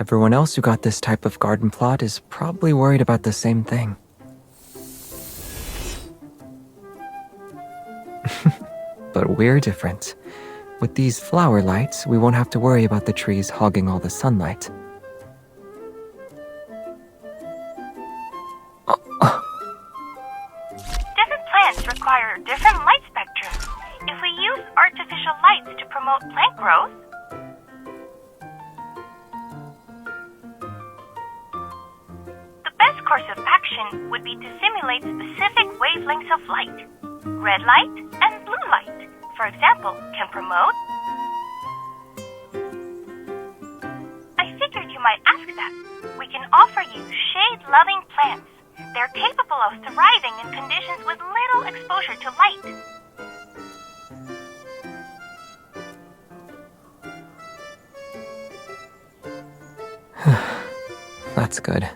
Everyone else who got this type of garden plot is probably worried about the same thing. But we're different. With these flower lights, we won't have to worry about the trees hogging all the sunlight. Different plants require different light spectrum. If we use artificial lights to promote plant growth, the best course of action would be to simulate specific wavelengths of light. Red light and blue light, for example, can promote. I figured you might ask that. We can offer you shade-loving plants. They're capable of thriving in conditions with little exposure to light. That's good.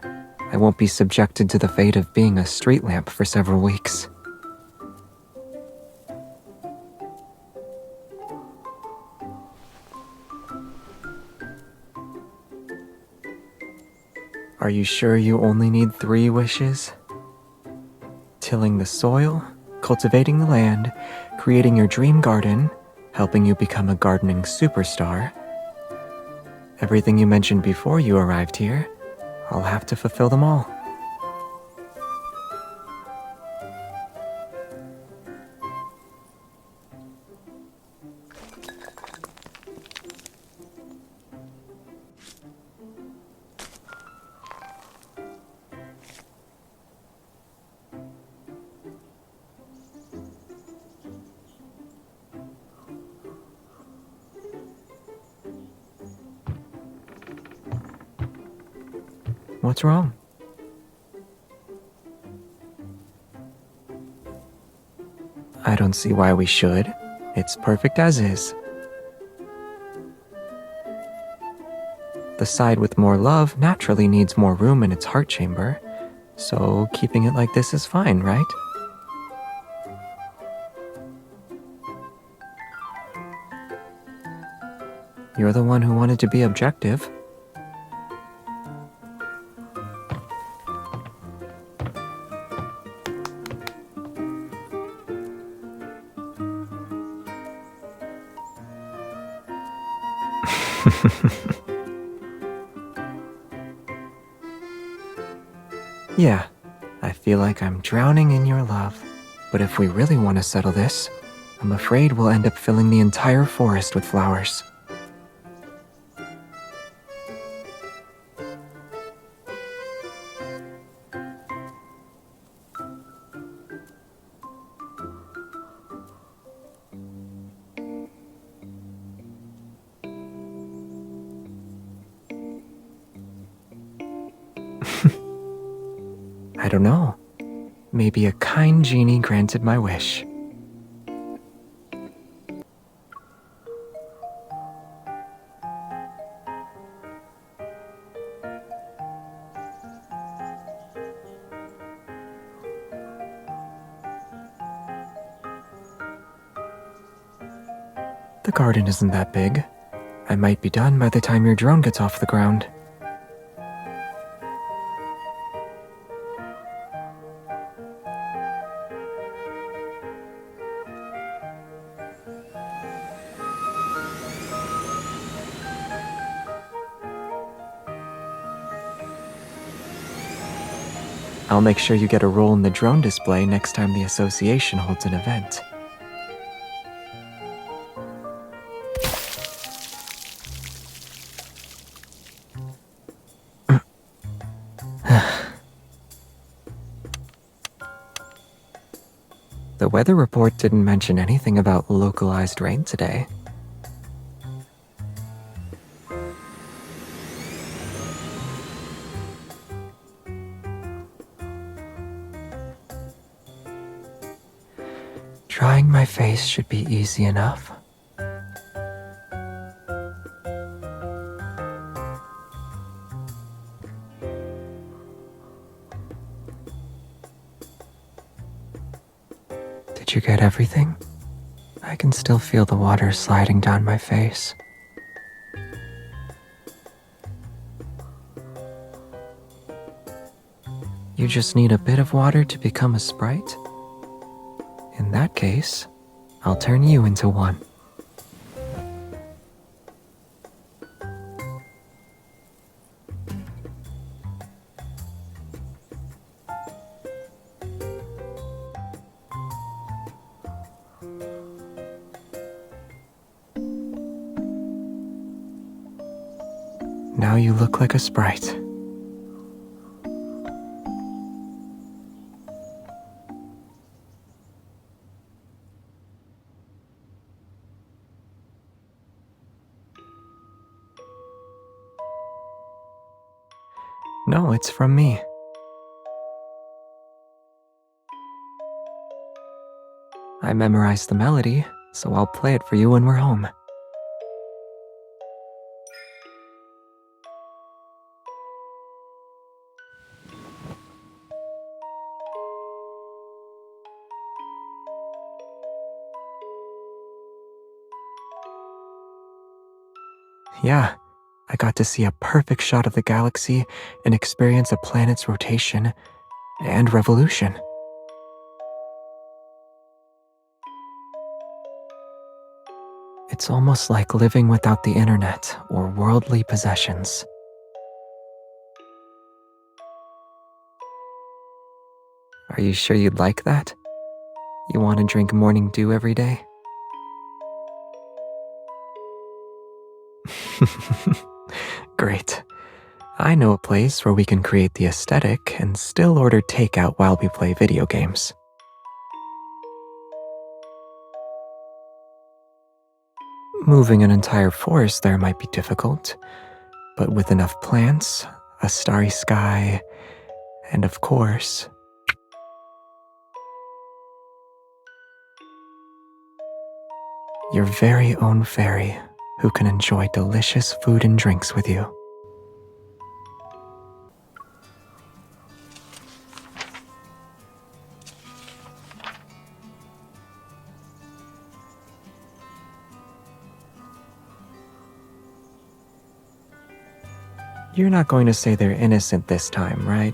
I won't be subjected to the fate of being a street lamp for several weeks. Are you sure you only need 3 wishes? Tilling the soil, cultivating the land, creating your dream garden, helping you become a gardening superstar. Everything you mentioned before you arrived here, I'll have to fulfill them all. What's wrong? I don't see why we should. It's perfect as is. The side with more love naturally needs more room in its heart chamber, so keeping it like this is fine, right? You're the one who wanted to be objective. Yeah, I feel like I'm drowning in your love. But if we really want to settle this, I'm afraid we'll end up filling the entire forest with flowers. I don't know. Maybe a kind genie granted my wish. The garden isn't that big. I might be done by the time your drone gets off the ground. I'll make sure you get a role in the drone display next time the association holds an event. The weather report didn't mention anything about localized rain today. Drying my face should be easy enough. Did you get everything? I can still feel the water sliding down my face. You just need a bit of water to become a sprite? In that case, I'll turn you into one. Now you look like a sprite. No, it's from me. I memorized the melody, so I'll play it for you when we're home. Yeah, I got to see a perfect shot of the galaxy and experience a planet's rotation and revolution. It's almost like living without the internet or worldly possessions. Are you sure you'd like that? You want to drink morning dew every day? Great. I know a place where we can create the aesthetic and still order takeout while we play video games. Moving an entire forest there might be difficult, but with enough plants, a starry sky, and of course, your very own fairy who can enjoy delicious food and drinks with you. You're not going to say they're innocent this time, right?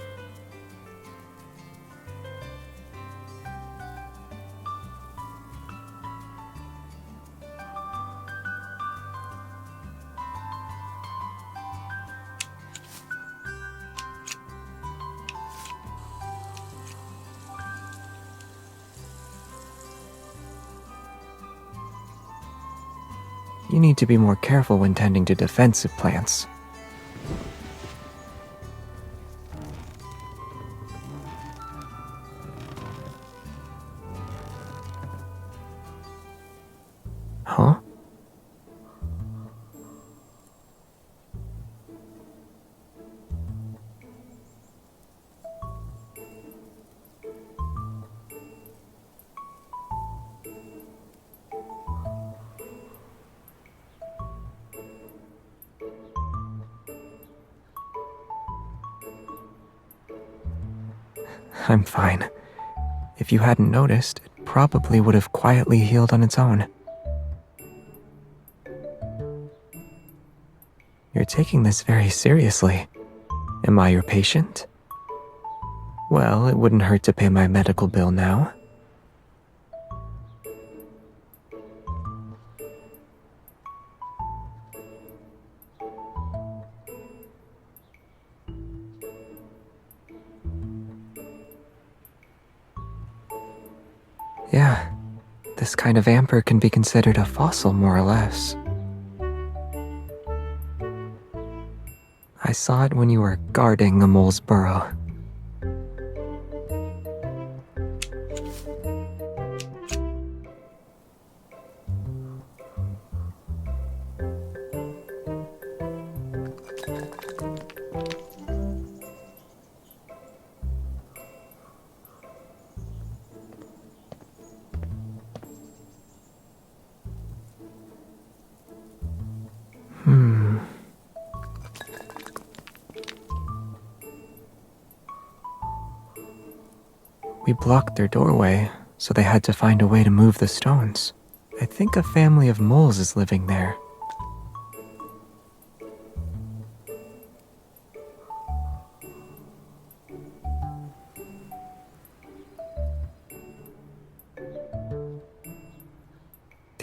You need to be more careful when tending to defensive plants. Huh? I'm fine. If you hadn't noticed, it probably would have quietly healed on its own. You're taking this very seriously. Am I your patient? Well, it wouldn't hurt to pay my medical bill now. Yeah, this kind of amber can be considered a fossil more or less. I saw it when you were guarding a mole's burrow. We blocked their doorway, so they had to find a way to move the stones. I think a family of moles is living there.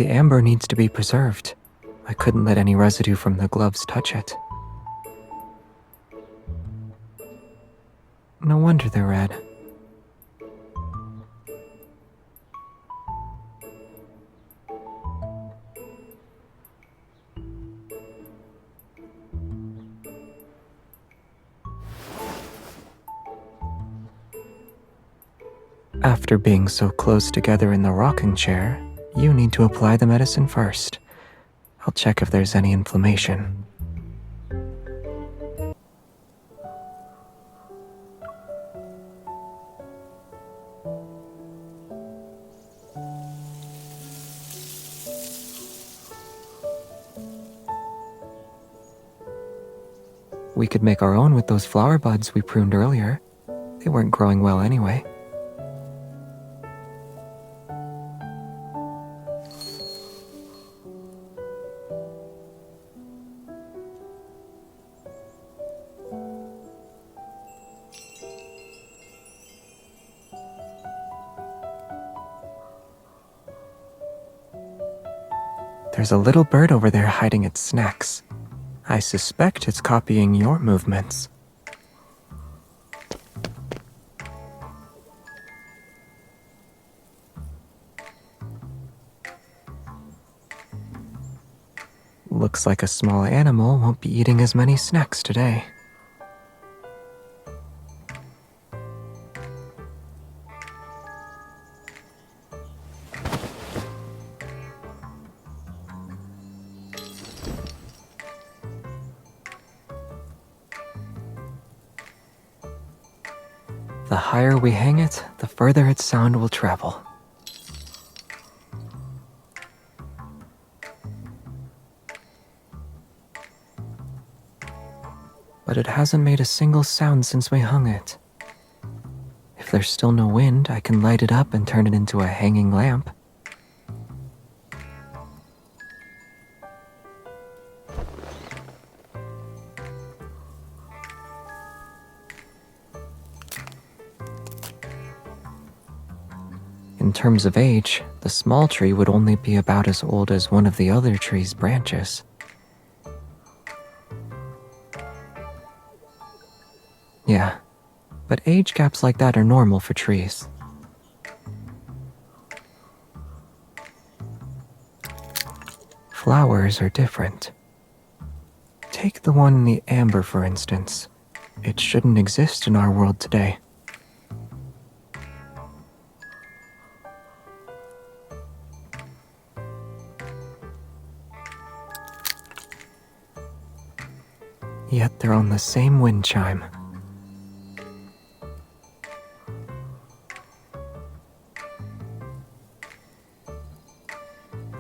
The amber needs to be preserved. I couldn't let any residue from the gloves touch it. No wonder they're red. After being so close together in the rocking chair, you need to apply the medicine first. I'll check if there's any inflammation. We could make our own with those flower buds we pruned earlier. They weren't growing well anyway. There's a little bird over there hiding its snacks. I suspect it's copying your movements. Looks like a small animal won't be eating as many snacks today. The higher we hang it, the further its sound will travel. But it hasn't made a single sound since we hung it. If there's still no wind, I can light it up and turn it into a hanging lamp. In terms of age, the small tree would only be about as old as one of the other tree's branches. Yeah, but age gaps like that are normal for trees. Flowers are different. Take the one in the amber, for instance. It shouldn't exist in our world today. Yet they're on the same wind chime.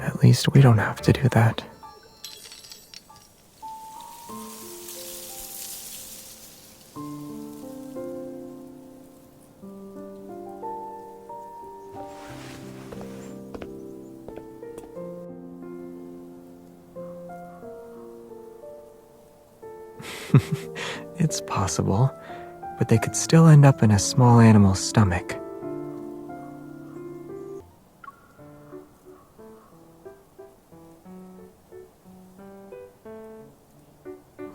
At least we don't have to do that. It's possible, but they could still end up in a small animal's stomach.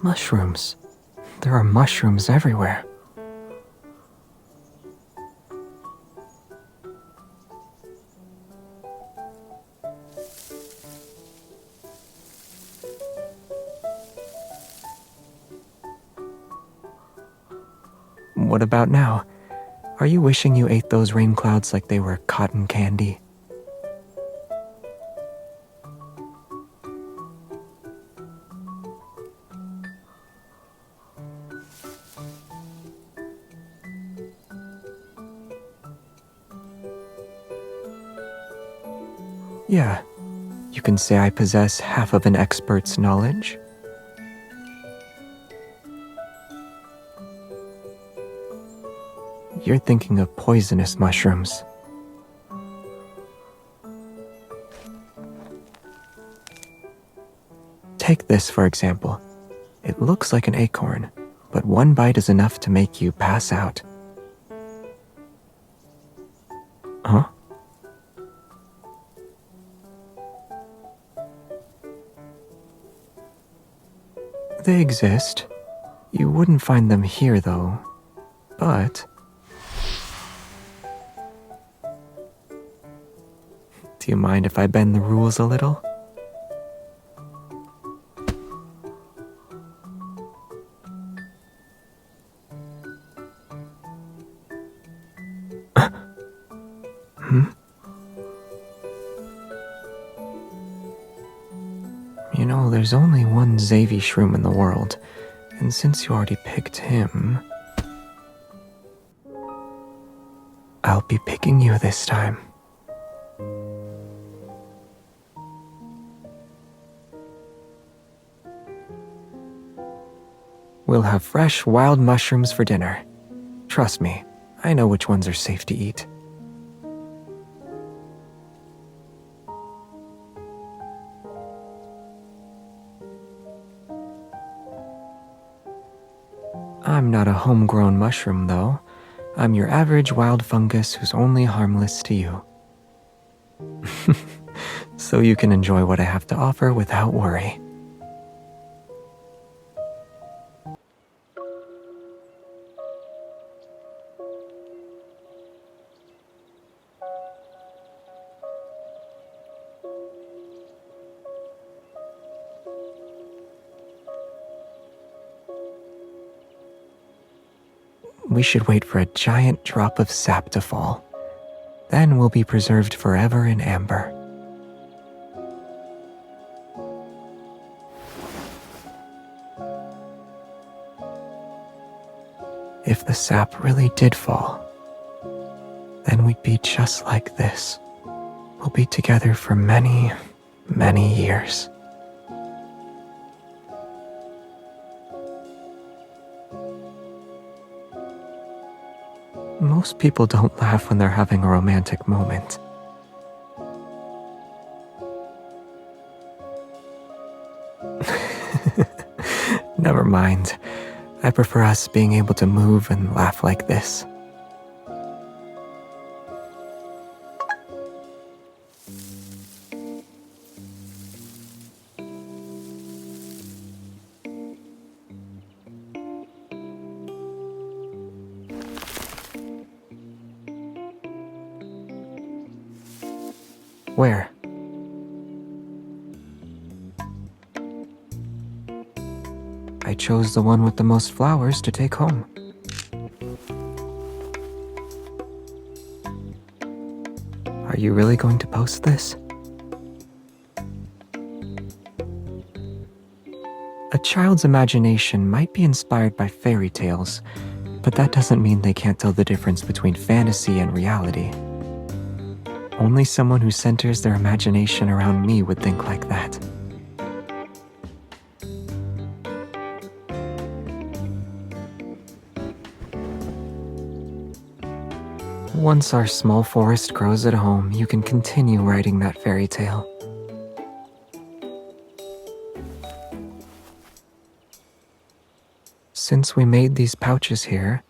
Mushrooms. There are mushrooms everywhere. What about now? Are you wishing you ate those rain clouds like they were cotton candy? Yeah, you can say I possess half of an expert's knowledge. You're thinking of poisonous mushrooms. Take this, for example. It looks like an acorn, but one bite is enough to make you pass out. Huh? They exist. You wouldn't find them here, though. But do you mind if I bend the rules a little? You know, there's only one Xavier shroom in the world, and since you already picked him, I'll be picking you this time. We'll have fresh wild mushrooms for dinner. Trust me, I know which ones are safe to eat. I'm not a homegrown mushroom, though. I'm your average wild fungus who's only harmless to you. So you can enjoy what I have to offer without worry. We should wait for a giant drop of sap to fall. Then we'll be preserved forever in amber. If the sap really did fall, then we'd be just like this. We'll be together for many, many years. Most people don't laugh when they're having a romantic moment. Never mind. I prefer us being able to move and laugh like this. Where? I chose the one with the most flowers to take home. Are you really going to post this? A child's imagination might be inspired by fairy tales, but that doesn't mean they can't tell the difference between fantasy and reality. Only someone who centers their imagination around me would think like that. Once our small forest grows at home, you can continue writing that fairy tale. Since we made these pouches here,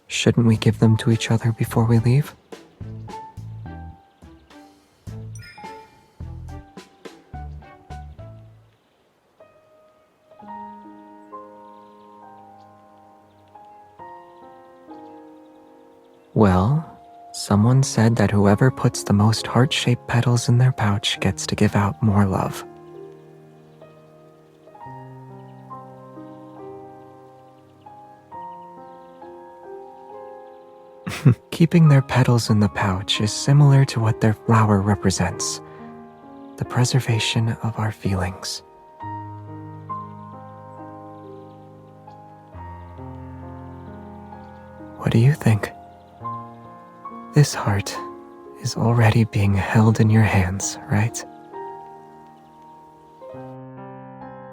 shouldn't we give them to each other before we leave? Well, someone said that whoever puts the most heart-shaped petals in their pouch gets to give out more love. Keeping their petals in the pouch is similar to what their flower represents, the preservation of our feelings. What do you think? This heart is already being held in your hands, right?